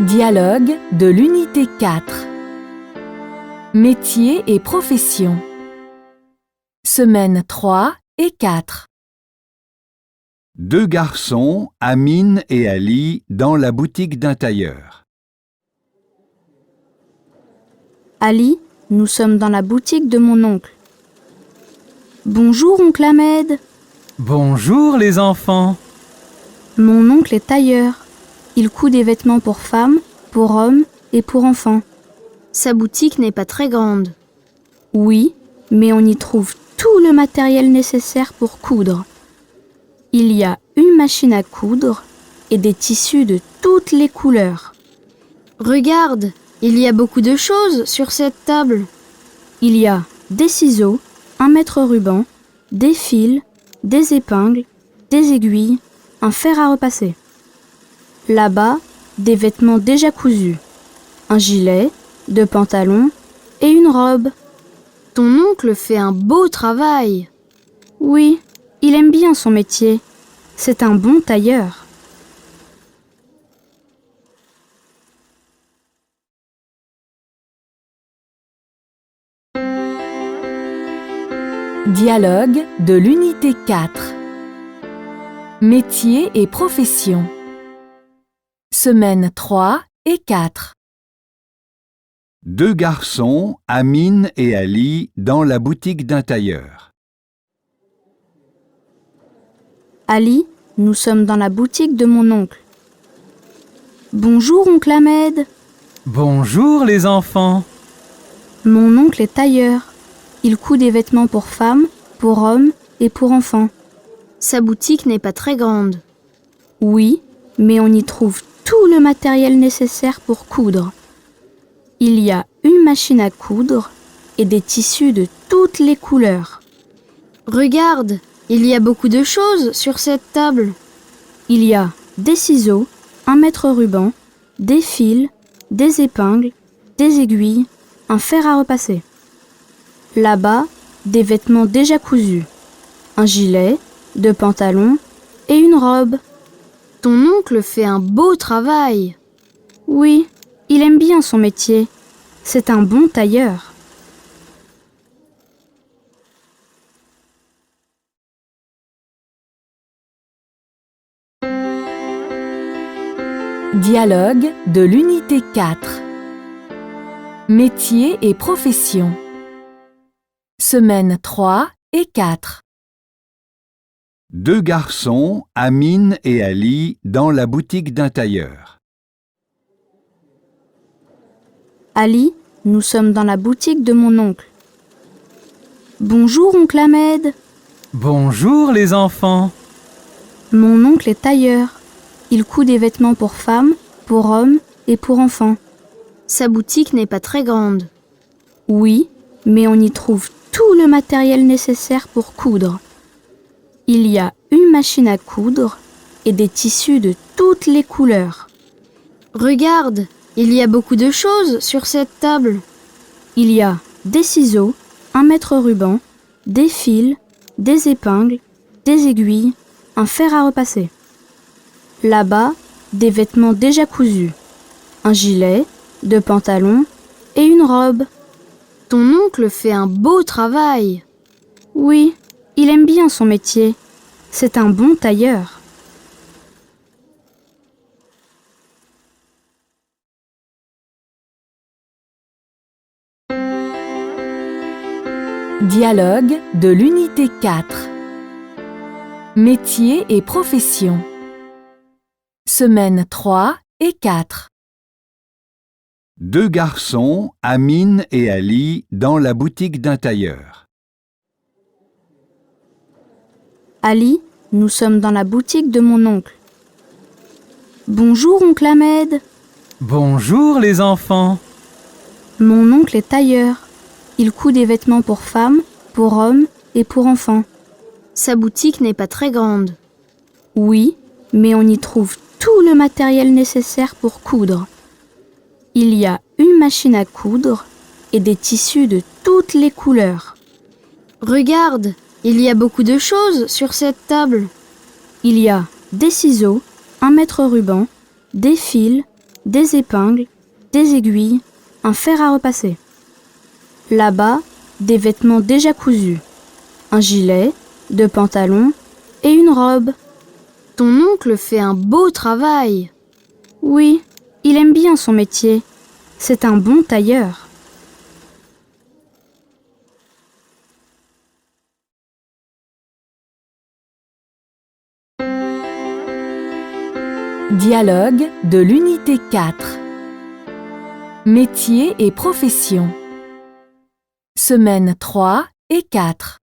Dialogue de l'unité 4. Métiers et professions. Semaines 3 et 4. Deux garçons, Amine et Ali, dans la boutique d'un tailleur. Ali, nous sommes dans la boutique de mon oncle. Bonjour, oncle Ahmed. Bonjour les enfants. Mon oncle est tailleur. Il coud des vêtements pour femmes, pour hommes et pour enfants. Sa boutique n'est pas très grande. Oui, mais on y trouve tout le matériel nécessaire pour coudre. Il y a une machine à coudre et des tissus de toutes les couleurs. Regarde, il y a beaucoup de choses sur cette table. Il y a des ciseaux, un mètre-ruban, des fils, des épingles, des aiguilles, un fer à repasser. Là-bas, des vêtements déjà cousus, un gilet, deux pantalons et une robe. Ton oncle fait un beau travail. Oui, il aime bien son métier. C'est un bon tailleur. Dialogue de l'unité 4. Métiers et professions. Semaines 3 et 4. Deux garçons, Amine et Ali, dans la boutique d'un tailleur. Ali, nous sommes dans la boutique de mon oncle. Bonjour, oncle Ahmed. Bonjour les enfants. Mon oncle est tailleur. Il coud des vêtements pour femmes, pour hommes et pour enfants. Sa boutique n'est pas très grande. Oui, mais on y trouve tout le matériel nécessaire pour coudre. Il y a une machine à coudre et des tissus de toutes les couleurs. Regarde, il y a beaucoup de choses sur cette table. Il y a des ciseaux, un mètre-ruban, des fils, des épingles, des aiguilles, un fer à repasser. Là-bas, des vêtements déjà cousus, un gilet, deux pantalons et une robe. Ton oncle fait un beau travail. Oui, il aime bien son métier. C'est un bon tailleur. Dialogue de l'unité 4. Métiers et professions. Semaines 3 et 4. Deux garçons, Amine et Ali, dans la boutique d'un tailleur. Ali, nous sommes dans la boutique de mon oncle. Bonjour, oncle Ahmed. Bonjour les enfants. Mon oncle est tailleur. Il coud des vêtements pour femmes, pour hommes et pour enfants. Sa boutique n'est pas très grande. Oui, mais on y trouve tout le matériel nécessaire pour coudre. Il y a une machine à coudre et des tissus de toutes les couleurs. Regarde, il y a beaucoup de choses sur cette table. Il y a des ciseaux, un mètre-ruban, des fils, des épingles, des aiguilles, un fer à repasser. Là-bas, des vêtements déjà cousus, un gilet, deux pantalons et une robe. Ton oncle fait un beau travail. Oui, il aime bien son métier. C'est un bon tailleur. Dialogue de l'unité 4. Métiers et professions. Semaines 3 et 4. Deux garçons, Amine et Ali, dans la boutique d'un tailleur. Ali, nous sommes dans la boutique de mon oncle. Bonjour, oncle Ahmed. Bonjour les enfants. Mon oncle est tailleur. Il coud des vêtements pour femmes, pour hommes et pour enfants. Sa boutique n'est pas très grande. Oui, mais on y trouve tout le matériel nécessaire pour coudre. Il y a une machine à coudre et des tissus de toutes les couleurs. Regarde, il y a beaucoup de choses sur cette table. Il y a des ciseaux, un mètre-ruban, des fils, des épingles, des aiguilles, un fer à repasser. Là-bas, des vêtements déjà cousus, un gilet, deux pantalons et une robe. Ton oncle fait un beau travail. Oui, il aime bien son métier. C'est un bon tailleur. Dialogue de l'unité 4. Métier et profession. Semaine 3 et 4.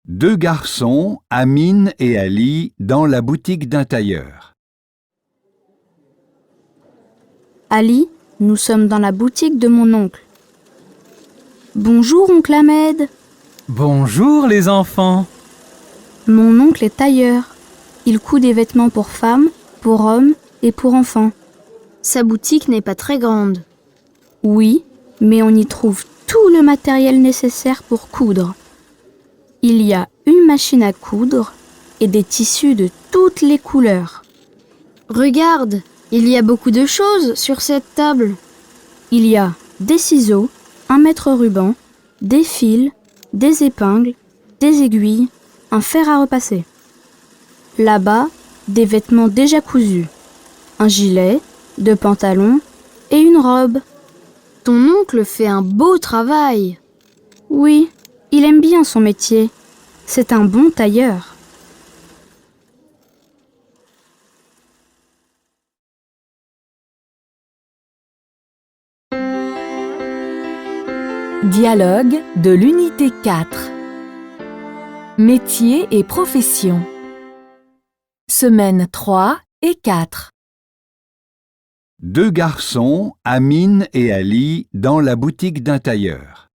Deux garçons, Amine et Ali, dans la boutique d'un tailleur. Ali, nous sommes dans la boutique de mon oncle. Bonjour, oncle Ahmed. Bonjour les enfants. Mon oncle est tailleur. Il coud des vêtements pour femmes, pour hommes et pour enfants. Sa boutique n'est pas très grande. Oui, mais on y trouve tout le matériel nécessaire pour coudre. Il y a une machine à coudre et des tissus de toutes les couleurs. Regarde, il y a beaucoup de choses sur cette table. Il y a des ciseaux, un mètre ruban, des fils, des épingles, des aiguilles, un fer à repasser. Là-bas, des vêtements déjà cousus, un gilet, deux pantalons et une robe. Ton oncle fait un beau travail. Oui, il aime bien son métier. C'est un bon tailleur. Dialogue de l'unité 4. Métier et profession. Semaine 3 et 4. Deux garçons, Amine et Ali, dans la boutique d'un tailleur.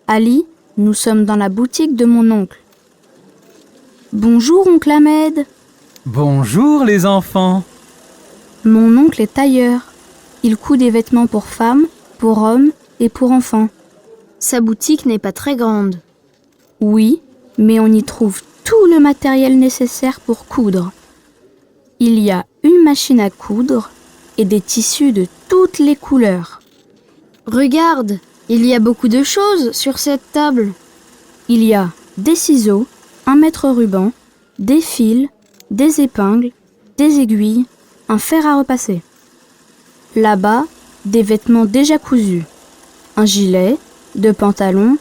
Ali, nous sommes dans la boutique de mon oncle. Bonjour, oncle Ahmed. Bonjour les enfants. Mon oncle est tailleur. Il coud des vêtements pour femmes, pour hommes et pour enfants. Sa boutique n'est pas très grande. Oui, mais on y trouve tout le matériel nécessaire pour coudre. Il y a une machine à coudre et des tissus de toutes les couleurs. Regarde, il y a beaucoup de choses sur cette table. Il y a des ciseaux, un mètre ruban, des fils, des épingles, des aiguilles, un fer à repasser. Là-bas, des vêtements déjà cousus, un gilet, deux pantalons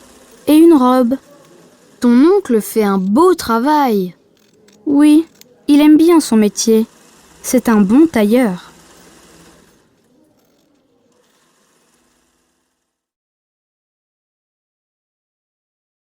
et une robe. Ton oncle fait un beau travail. Oui, il aime bien son métier. C'est un bon tailleur.